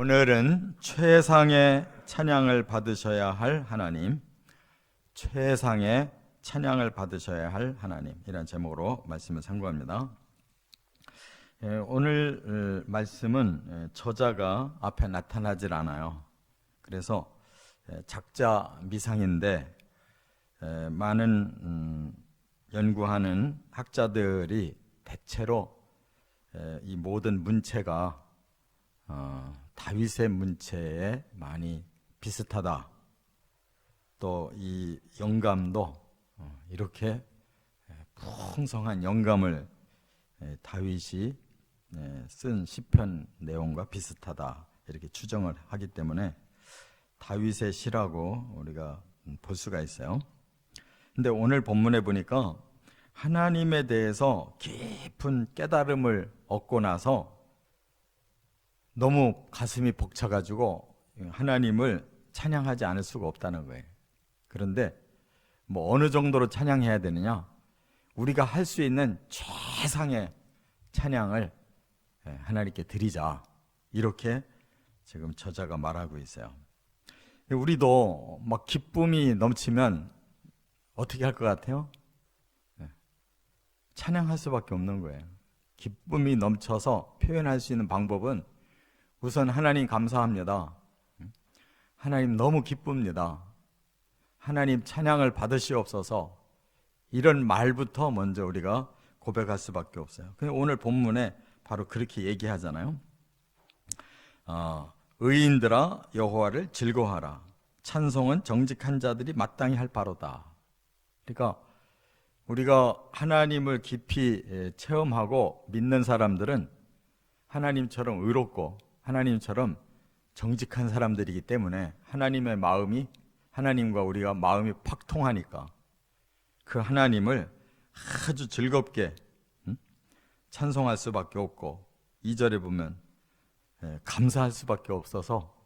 오늘은 최상의 찬양을 받으셔야 할 하나님, 최상의 찬양을 받으셔야 할 하나님, 이런 제목으로 말씀을 상고합니다. 오늘 말씀은 저자가 앞에 나타나질 않아요. 그래서 작자 미상인데 많은 연구하는 학자들이 대체로 이 모든 문체가 다윗의 문체에 많이 비슷하다. 또 이 영감도 이렇게 풍성한 영감을 다윗이 쓴 시편 내용과 비슷하다, 이렇게 추정을 하기 때문에 다윗의 시라고 우리가 볼 수가 있어요. 근데 오늘 본문에 보니까 하나님에 대해서 깊은 깨달음을 얻고 나서 너무 가슴이 벅차가지고 하나님을 찬양하지 않을 수가 없다는 거예요. 그런데 뭐 어느 정도로 찬양해야 되느냐? 우리가 할 수 있는 최상의 찬양을 하나님께 드리자, 이렇게 지금 저자가 말하고 있어요. 우리도 막 기쁨이 넘치면 어떻게 할 것 같아요? 찬양할 수밖에 없는 거예요. 기쁨이 넘쳐서 표현할 수 있는 방법은 우선 하나님 감사합니다. 하나님 너무 기쁩니다. 하나님 찬양을 받으시옵소서. 이런 말부터 먼저 우리가 고백할 수밖에 없어요. 오늘 본문에 바로 그렇게 얘기하잖아요. 의인들아 여호와를 즐거워하라. 찬송은 정직한 자들이 마땅히 할 바로다. 그러니까 우리가 하나님을 깊이 체험하고 믿는 사람들은 하나님처럼 의롭고 하나님처럼 정직한 사람들이기 때문에 하나님의 마음이, 하나님과 우리가 마음이 팍 통하니까 그 하나님을 아주 즐겁게 찬송할 수밖에 없고, 2절에 보면 감사할 수밖에 없어서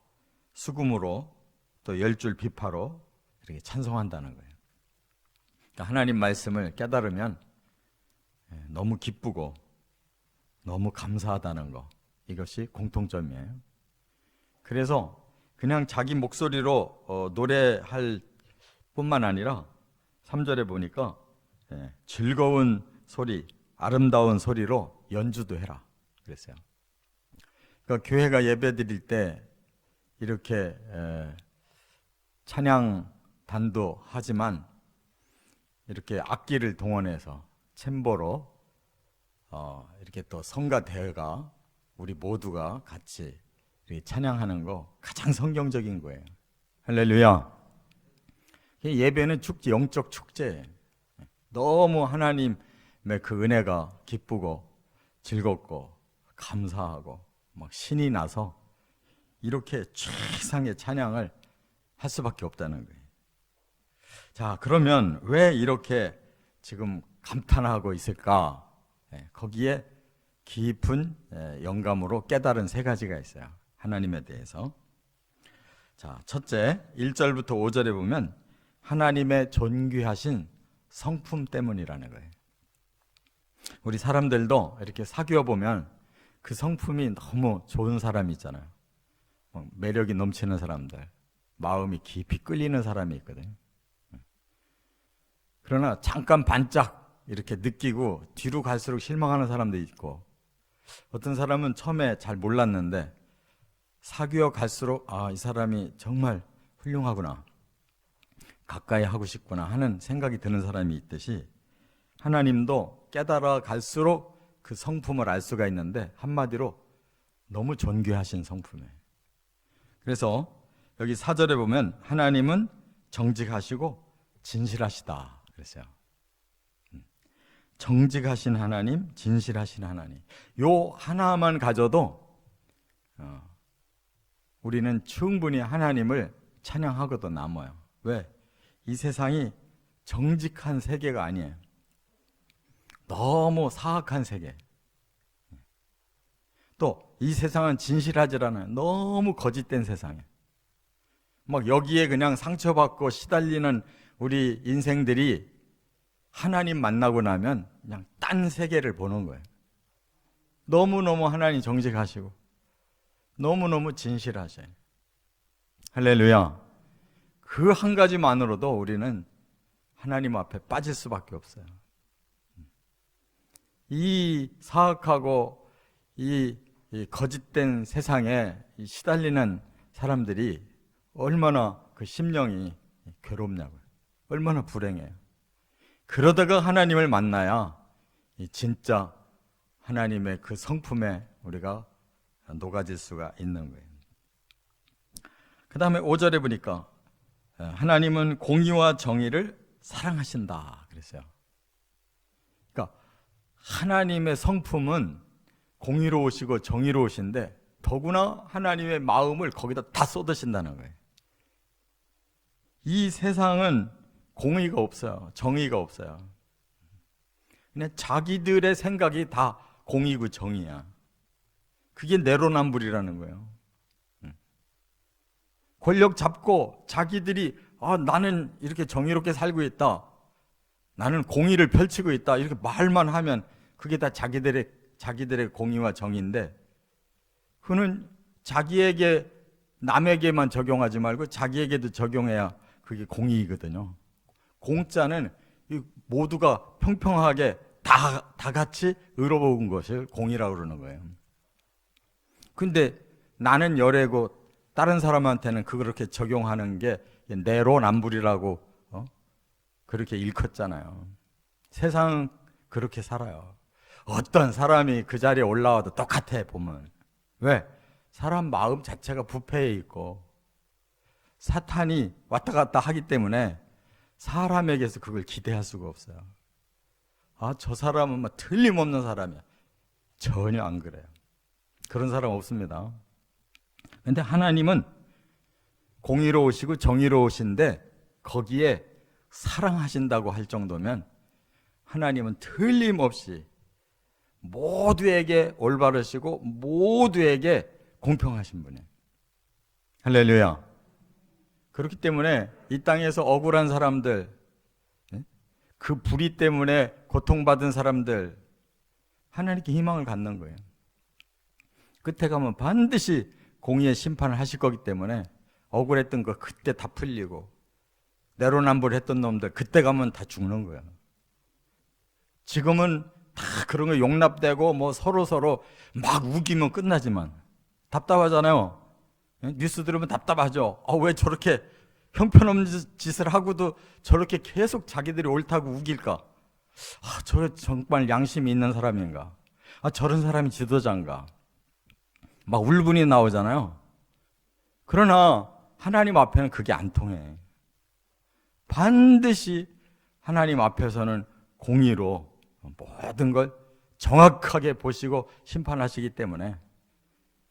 수금으로 또 10줄 비파로 이렇게 찬송한다는 거예요. 그러니까 하나님 말씀을 깨달으면 너무 기쁘고 너무 감사하다는 거, 이것이 공통점이에요. 그래서 그냥 자기 목소리로 노래할 뿐만 아니라 3절에 보니까 즐거운 소리, 아름다운 소리로 연주도 해라 그랬어요. 그러니까 교회가 예배 드릴 때 이렇게 찬양단도 하지만 이렇게 악기를 동원해서 챔버로 이렇게 또 성가 대회가 우리 모두가 같이 이렇게 찬양하는 거 가장 성경적인 거예요. 할렐루야. 예배는 축제, 영적 축제. 너무 하나님의 그 은혜가 기쁘고 즐겁고 감사하고 막 신이 나서 이렇게 최상의 찬양을 할 수밖에 없다는 거예요. 자, 그러면 왜 이렇게 지금 감탄하고 있을까? 거기에 깊은 영감으로 깨달은 3가지가 있어요. 하나님에 대해서. 자, 첫째, 1절부터 5절에 보면 하나님의 존귀하신 성품 때문이라는 거예요. 우리 사람들도 이렇게 사귀어 보면 그 성품이 너무 좋은 사람이 있잖아요. 매력이 넘치는 사람들, 마음이 깊이 끌리는 사람이 있거든요. 그러나 잠깐 반짝 이렇게 느끼고 뒤로 갈수록 실망하는 사람도 있고, 어떤 사람은 처음에 잘 몰랐는데 사귀어 갈수록 이 사람이 정말 훌륭하구나, 가까이 하고 싶구나 하는 생각이 드는 사람이 있듯이 하나님도 깨달아 갈수록 그 성품을 알 수가 있는데, 한마디로 너무 존귀하신 성품이에요. 그래서 여기 4절에 보면 하나님은 정직하시고 진실하시다 그랬어요. 정직하신 하나님, 진실하신 하나님, 요 하나만 가져도 우리는 충분히 하나님을 찬양하고도 남아요. 왜? 이 세상이 정직한 세계가 아니에요. 너무 사악한 세계. 또 이 세상은 진실하지 않아요. 너무 거짓된 세상이에요. 막 여기에 그냥 상처받고 시달리는 우리 인생들이 하나님 만나고 나면 그냥 딴 세계를 보는 거예요. 너무너무 하나님 정직하시고 너무너무 진실하셔요. 할렐루야. 그 한 가지만으로도 우리는 하나님 앞에 빠질 수밖에 없어요. 이 사악하고 이 거짓된 세상에 시달리는 사람들이 얼마나 그 심령이 괴롭냐고요. 얼마나 불행해요. 그러다가 하나님을 만나야 진짜 하나님의 그 성품에 우리가 녹아질 수가 있는 거예요. 그 다음에 5절에 보니까 하나님은 공의와 정의를 사랑하신다 그랬어요. 그러니까 하나님의 성품은 공의로우시고 정의로우신데 더구나 하나님의 마음을 거기다 다 쏟으신다는 거예요. 이 세상은 공의가 없어요. 정의가 없어요. 그냥 자기들의 생각이 다 공의고 정의야. 그게 내로남불이라는 거예요. 권력 잡고 자기들이 나는 이렇게 정의롭게 살고 있다, 나는 공의를 펼치고 있다, 이렇게 말만 하면 그게 다 자기들의 공의와 정의인데, 그는 자기에게, 남에게만 적용하지 말고 자기에게도 적용해야 그게 공의거든요. 공짜는 모두가 평평하게 다 같이 의로운 것을 공의라고 그러는 거예요. 근데 나는 열애고 다른 사람한테는 그렇게 적용하는 게 내로남불이라고 그렇게 일컫잖아요. 세상은 그렇게 살아요. 어떤 사람이 그 자리에 올라와도 똑같아 보면. 왜? 사람 마음 자체가 부패해 있고 사탄이 왔다 갔다 하기 때문에 사람에게서 그걸 기대할 수가 없어요. 저 사람은 막 틀림없는 사람이야. 전혀 안 그래요. 그런 사람 없습니다. 그런데 하나님은 공의로우시고 정의로우신데 거기에 사랑하신다고 할 정도면 하나님은 틀림없이 모두에게 올바르시고 모두에게 공평하신 분이에요. 할렐루야. 그렇기 때문에 이 땅에서 억울한 사람들, 그 불의 때문에 고통받은 사람들, 하나님께 희망을 갖는 거예요. 끝에 가면 반드시 공의의 심판을 하실 거기 때문에 억울했던 거 그때 다 풀리고, 내로남불 했던 놈들 그때 가면 다 죽는 거예요. 지금은 다 그런 거 용납되고 뭐 서로 막 우기면 끝나지만 답답하잖아요. 뉴스 들으면 답답하죠. 왜 저렇게 형편없는 짓을 하고도 저렇게 계속 자기들이 옳다고 우길까? 저 정말 양심이 있는 사람인가? 저런 사람이 지도자인가? 막 울분이 나오잖아요. 그러나 하나님 앞에는 그게 안 통해. 반드시 하나님 앞에서는 공의로 모든 걸 정확하게 보시고 심판하시기 때문에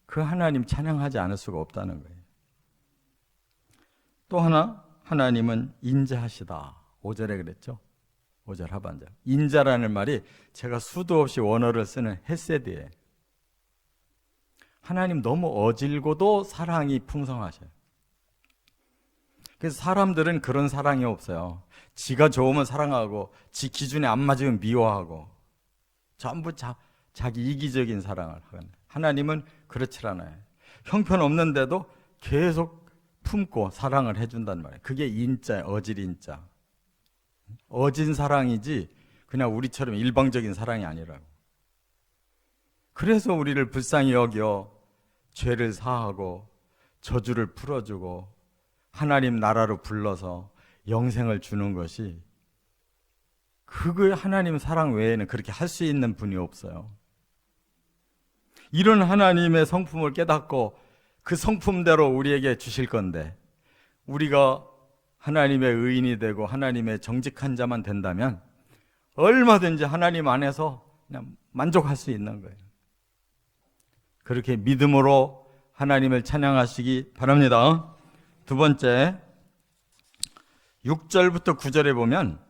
그 하나님 찬양하지 않을 수가 없다는 거예요. 또 하나, 하나님은 인자하시다. 5절에 그랬죠. 5절 하반절. 인자라는 말이 제가 수도 없이 원어를 쓰는 헤세드예요. 하나님 너무 어질고도 사랑이 풍성하셔요. 그래서 사람들은 그런 사랑이 없어요. 지가 좋으면 사랑하고 지 기준에 안 맞으면 미워하고 전부 자기 이기적인 사랑을 하거든요. 하나님은 그렇지 않아요. 형편없는데도 계속 품고 사랑을 해준단 말이에요. 그게 인자예요. 어질 인자. 어진 사랑이지 그냥 우리처럼 일방적인 사랑이 아니라고. 그래서 우리를 불쌍히 여겨 죄를 사하고 저주를 풀어주고 하나님 나라로 불러서 영생을 주는 것이, 그거에 하나님 사랑 외에는 그렇게 할 수 있는 분이 없어요. 이런 하나님의 성품을 깨닫고 그 성품대로 우리에게 주실 건데, 우리가 하나님의 의인이 되고 하나님의 정직한 자만 된다면 얼마든지 하나님 안에서 그냥 만족할 수 있는 거예요. 그렇게 믿음으로 하나님을 찬양하시기 바랍니다. 두 번째, 6절부터 9절에 보면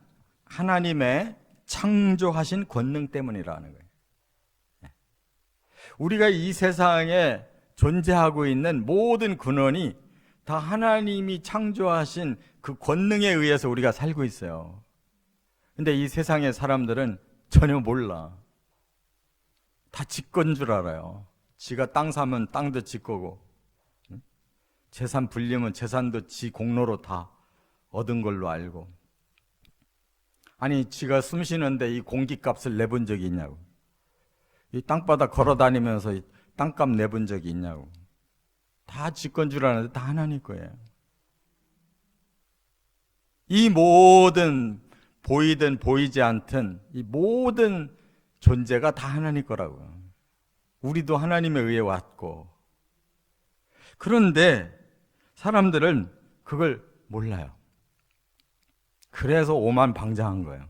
하나님의 창조하신 권능 때문이라는 거예요. 우리가 이 세상에 존재하고 있는 모든 근원이 다 하나님이 창조하신 그 권능에 의해서 우리가 살고 있어요. 근데 이 세상의 사람들은 전혀 몰라. 다 지 건 줄 알아요. 지가 땅 사면 땅도 지 거고, 재산 불리면 재산도 지 공로로 다 얻은 걸로 알고, 아니 지가 숨 쉬는데 이 공기값을 내본 적이 있냐고, 이 땅바닥 걸어 다니면서 이 땅값 내본 적이 있냐고. 다 지 건 줄 아는데 다 하나님 거예요. 이 모든 보이든 보이지 않든 이 모든 존재가 다 하나님 거라고요. 우리도 하나님에 의해 왔고. 그런데 사람들은 그걸 몰라요. 그래서 오만방자한 거예요.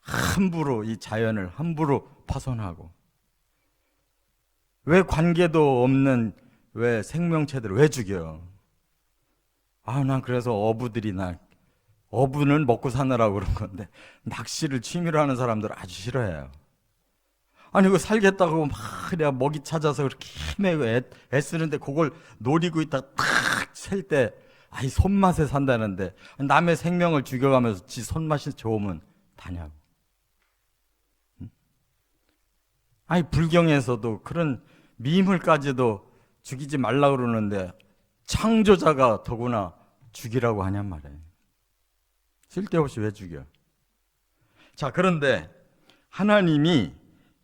함부로 이 자연을 함부로 파손하고, 왜 관계도 없는 왜 생명체들을 왜 죽여요? 난 그래서 어부는 먹고 사느라고 그런 건데 낚시를 취미로 하는 사람들 아주 싫어해요. 아니 그 살겠다고 막 내가 먹이 찾아서 그렇게 힘내고 애쓰는데 그걸 노리고 있다가 탁 셀 때 이 손맛에 산다는데 남의 생명을 죽여가면서 지 손맛이 좋으면 다냐고. 아니 불경에서도 그런 미물까지도 죽이지 말라 그러는데 창조자가 더구나 죽이라고 하냔 말이에요. 쓸데없이 왜 죽여? 자, 그런데 하나님이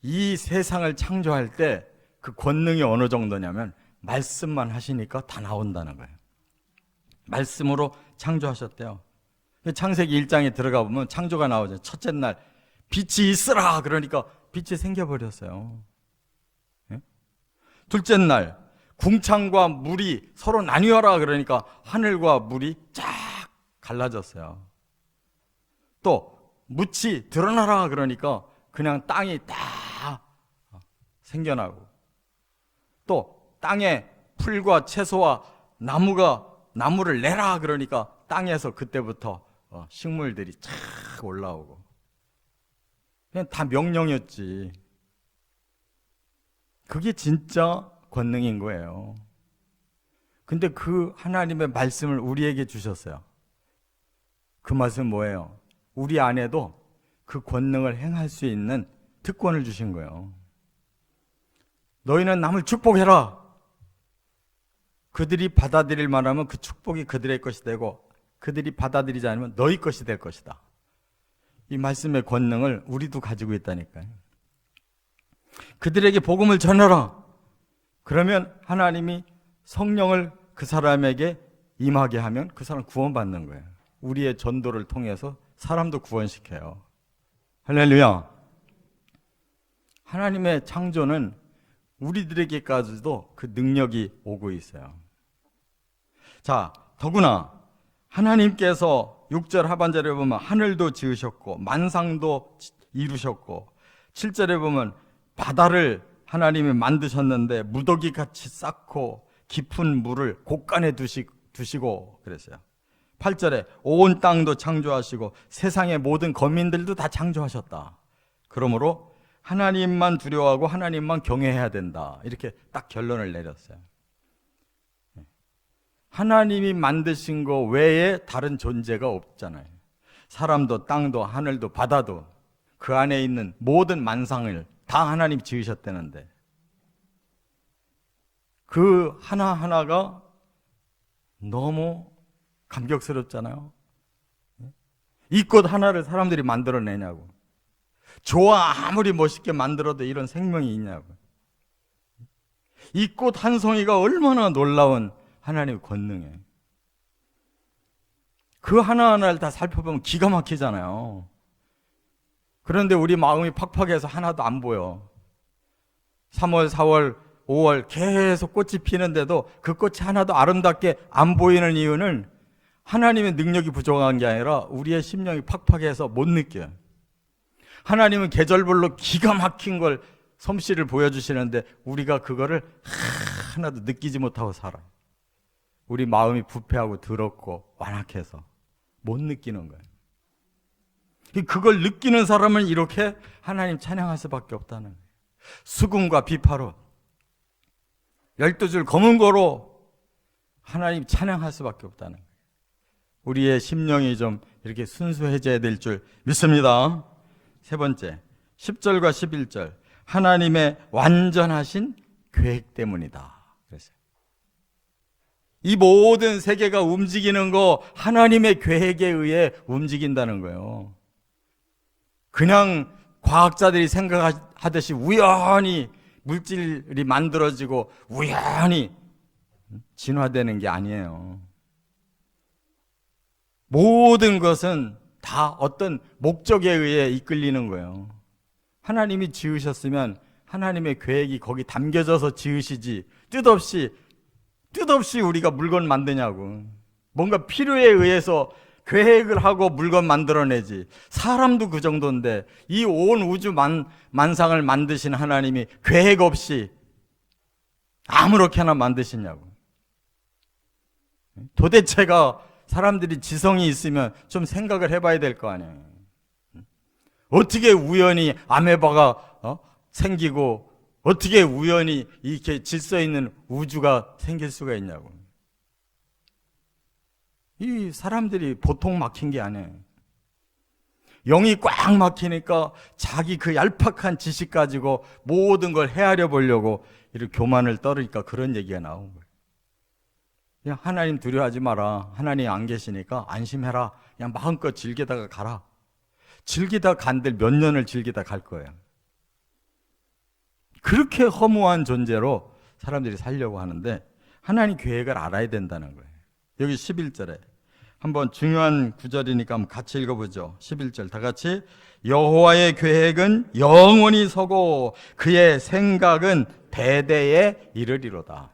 이 세상을 창조할 때 그 권능이 어느 정도냐면 말씀만 하시니까 다 나온다는 거예요. 말씀으로 창조하셨대요. 창세기 1장에 들어가 보면 창조가 나오죠. 첫째 날 빛이 있으라 그러니까 빛이 생겨버렸어요. 예? 둘째 날 궁창과 물이 서로 나뉘어라 그러니까 하늘과 물이 쫙 갈라졌어요. 또 묻이 드러나라 그러니까 그냥 땅이 다 생겨나고, 또 땅에 풀과 채소와 나무를 내라 그러니까 땅에서 그때부터 식물들이 쫙 올라오고. 그냥 다 명령이었지. 그게 진짜 권능인 거예요. 근데 그 하나님의 말씀을 우리에게 주셨어요. 그 말씀은 뭐예요? 우리 안에도 그 권능을 행할 수 있는 특권을 주신 거예요. 너희는 남을 축복해라. 그들이 받아들일 만하면 그 축복이 그들의 것이 되고, 그들이 받아들이지 않으면 너희 것이 될 것이다. 이 말씀의 권능을 우리도 가지고 있다니까요. 그들에게 복음을 전하라. 그러면 하나님이 성령을 그 사람에게 임하게 하면 그 사람 구원받는 거예요. 우리의 전도를 통해서 사람도 구원시켜요. 할렐루야. 하나님의 창조는 우리들에게까지도 그 능력이 오고 있어요. 자, 더구나 하나님께서 6절 하반절에 보면 하늘도 지으셨고 만상도 이루셨고, 7절에 보면 바다를 하나님이 만드셨는데 무더기같이 쌓고 깊은 물을 곳간에 두시고 그랬어요. 8절에 온 땅도 창조하시고 세상의 모든 거민들도 다 창조하셨다. 그러므로 하나님만 두려워하고 하나님만 경외해야 된다. 이렇게 딱 결론을 내렸어요. 하나님이 만드신 거 외에 다른 존재가 없잖아요. 사람도 땅도 하늘도 바다도 그 안에 있는 모든 만상을 다 하나님 지으셨다는데, 그 하나하나가 너무 감격스럽잖아요. 이 꽃 하나를 사람들이 만들어내냐고. 좋아 아무리 멋있게 만들어도 이런 생명이 있냐고. 이 꽃 한 송이가 얼마나 놀라운 하나님의 권능이에요. 그 하나하나를 다 살펴보면 기가 막히잖아요. 그런데 우리 마음이 팍팍해서 하나도 안 보여. 3월, 4월, 5월 계속 꽃이 피는데도 그 꽃이 하나도 아름답게 안 보이는 이유는 하나님의 능력이 부족한 게 아니라 우리의 심령이 팍팍해서 못 느껴요. 하나님은 계절별로 기가 막힌 걸 솜씨를 보여주시는데 우리가 그거를 하나도 느끼지 못하고 살아요. 우리 마음이 부패하고 더럽고 완악해서 못 느끼는 거예요. 그걸 느끼는 사람은 이렇게 하나님 찬양할 수밖에 없다는 거예요. 수금과 비파로 12줄 검은 거로 하나님 찬양할 수밖에 없다는 거예요. 우리의 심령이 좀 이렇게 순수해져야 될 줄 믿습니다. 세 번째, 10절과 11절. 하나님의 완전하신 계획 때문이다. 그랬어요. 이 모든 세계가 움직이는 거 하나님의 계획에 의해 움직인다는 거예요. 그냥 과학자들이 생각하듯이 우연히 물질이 만들어지고 우연히 진화되는 게 아니에요. 모든 것은 다 어떤 목적에 의해 이끌리는 거예요. 하나님이 지으셨으면 하나님의 계획이 거기 담겨져서 지으시지 뜻없이 우리가 물건 만드냐고. 뭔가 필요에 의해서 계획을 하고 물건 만들어내지. 사람도 그 정도인데 이 온 우주 만상을 만드신 하나님이 계획 없이 아무렇게나 만드시냐고. 도대체가 사람들이 지성이 있으면 좀 생각을 해봐야 될 거 아니에요. 어떻게 우연히 아메바가 생기고 어떻게 우연히 이렇게 질서 있는 우주가 생길 수가 있냐고. 이 사람들이 보통 막힌 게 아니에요. 영이 꽉 막히니까 자기 그 얄팍한 지식 가지고 모든 걸 헤아려 보려고 이렇게 교만을 떨으니까 그런 얘기가 나온 거예요. 그냥 하나님 두려워하지 마라. 하나님 안 계시니까 안심해라. 그냥 마음껏 즐기다가 가라. 즐기다 간들 몇 년을 즐기다 갈 거예요. 그렇게 허무한 존재로 사람들이 살려고 하는데 하나님 계획을 알아야 된다는 거예요. 여기 11절에 한번 중요한 구절이니까 한번 같이 읽어보죠. 11절 다 같이. 여호와의 계획은 영원히 서고 그의 생각은 대대에 이르리로다.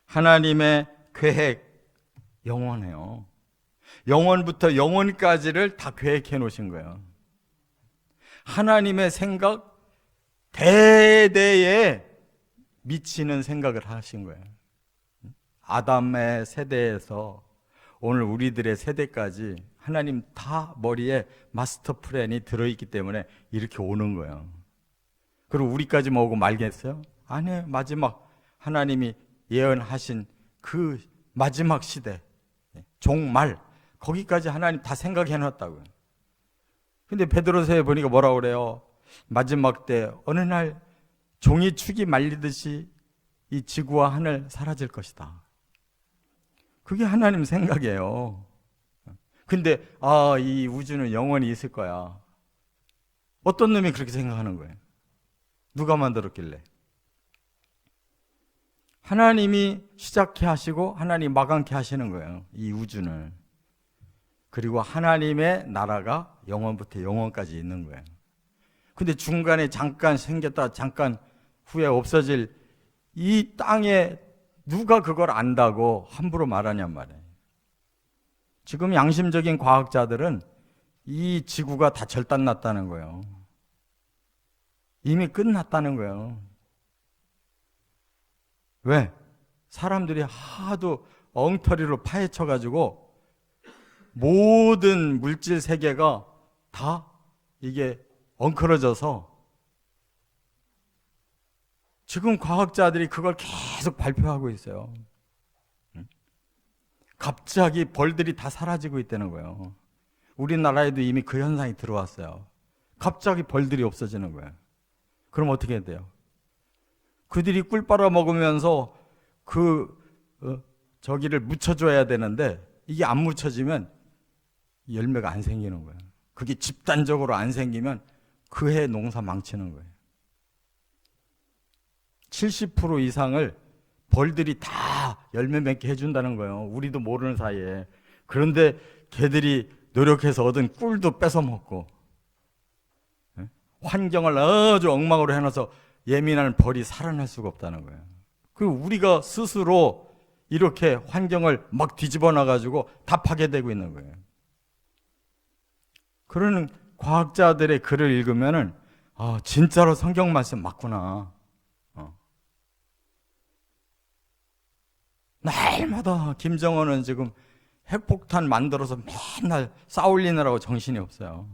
하나님의 계획 영원해요. 영원부터 영원까지를 다 계획해 놓으신 거예요. 하나님의 생각 대대에 미치는 생각을 하신 거예요. 아담의 세대에서 오늘 우리들의 세대까지 하나님 다 머리에 마스터 플랜이 들어있기 때문에 이렇게 오는 거예요. 그리고 우리까지 오고 말겠어요? 아니에요. 마지막 하나님이 예언하신 그 마지막 시대 종말 거기까지 하나님 다 생각해 놨다고요. 근데 베드로서에 보니까 뭐라고 그래요? 마지막 때 어느 날 종이 축이 말리듯이 이 지구와 하늘 사라질 것이다. 그게 하나님 생각이에요. 근데 이 우주는 영원히 있을 거야. 어떤 놈이 그렇게 생각하는 거예요? 누가 만들었길래? 하나님이 시작해 하시고 하나님 마감케 하시는 거예요. 이 우주는. 그리고 하나님의 나라가 영원부터 영원까지 있는 거예요. 근데 중간에 잠깐 생겼다 잠깐 후에 없어질 이 땅에 누가 그걸 안다고 함부로 말하냔 말이에요. 지금 양심적인 과학자들은 이 지구가 다 절단났다는 거예요. 이미 끝났다는 거예요. 왜? 사람들이 하도 엉터리로 파헤쳐가지고 모든 물질 세계가 다 이게 엉클어져서 지금 과학자들이 그걸 계속 발표하고 있어요. 갑자기 벌들이 다 사라지고 있다는 거예요. 우리나라에도 이미 그 현상이 들어왔어요. 갑자기 벌들이 없어지는 거예요. 그럼 어떻게 해야 돼요? 그들이 꿀 빨아먹으면서 저기를 묻혀줘야 되는데 이게 안 묻혀지면 열매가 안 생기는 거예요. 그게 집단적으로 안 생기면 그 해 농사 망치는 거예요. 70% 이상을 벌들이 다 열매 맺게 해준다는 거예요. 우리도 모르는 사이에. 그런데 걔들이 노력해서 얻은 꿀도 뺏어먹고 환경을 아주 엉망으로 해놔서 예민한 벌이 살아날 수가 없다는 거예요. 그리고 우리가 스스로 이렇게 환경을 막 뒤집어 놔가지고 다 파괴되고 있는 거예요. 그러는 과학자들의 글을 읽으면은 진짜로 성경 말씀 맞구나. 날마다 김정은은 지금 핵폭탄 만들어서 맨날 싸울리느라고 정신이 없어요.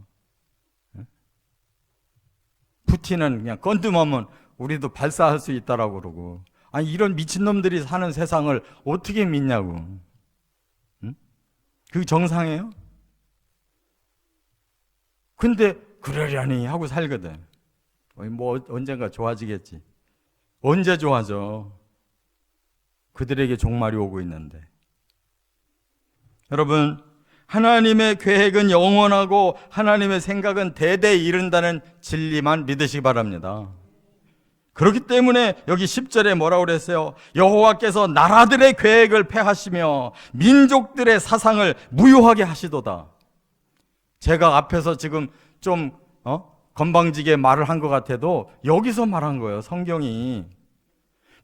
푸틴은 그냥 건드면 우리도 발사할 수 있다라고 그러고. 아니 이런 미친놈들이 사는 세상을 어떻게 믿냐고. 그게 정상이에요? 근데 그러려니 하고 살거든. 뭐 언젠가 좋아지겠지. 언제 좋아져? 그들에게 종말이 오고 있는데. 여러분, 하나님의 계획은 영원하고 하나님의 생각은 대대에 이른다는 진리만 믿으시기 바랍니다. 그렇기 때문에 여기 10절에 뭐라고 그랬어요? 여호와께서 나라들의 계획을 폐하시며 민족들의 사상을 무효하게 하시도다. 제가 앞에서 지금 좀 건방지게 말을 한 것 같아도 여기서 말한 거예요. 성경이.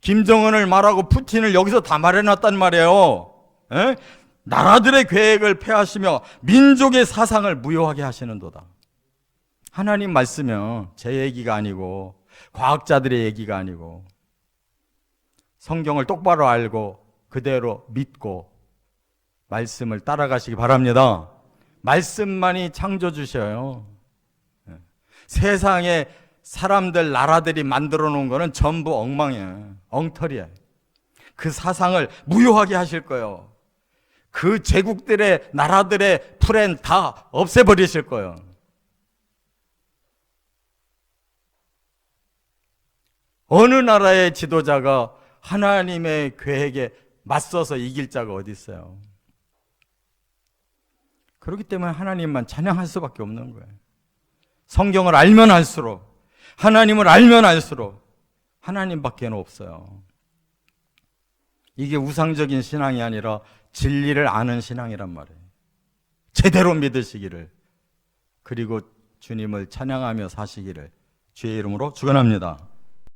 김정은을 말하고 푸틴을 여기서 다 말해놨단 말이에요. 에? 나라들의 계획을 폐하시며 민족의 사상을 무효하게 하시는도다. 하나님 말씀은 제 얘기가 아니고 과학자들의 얘기가 아니고 성경을 똑바로 알고 그대로 믿고 말씀을 따라가시기 바랍니다. 말씀만이 창조주셔요. 세상에 사람들, 나라들이 만들어 놓은 거는 전부 엉망이에요. 엉터리예요. 그 사상을 무효하게 하실 거예요. 그 제국들의, 나라들의 플랜 다 없애버리실 거예요. 어느 나라의 지도자가 하나님의 계획에 맞서서 이길 자가 어디 있어요? 그렇기 때문에 하나님만 찬양할 수밖에 없는 거예요. 성경을 알면 알수록, 하나님을 알면 알수록 하나님밖에 없어요. 이게 우상적인 신앙이 아니라 진리를 아는 신앙이란 말이에요. 제대로 믿으시기를, 그리고 주님을 찬양하며 사시기를 주의 이름으로 축원합니다.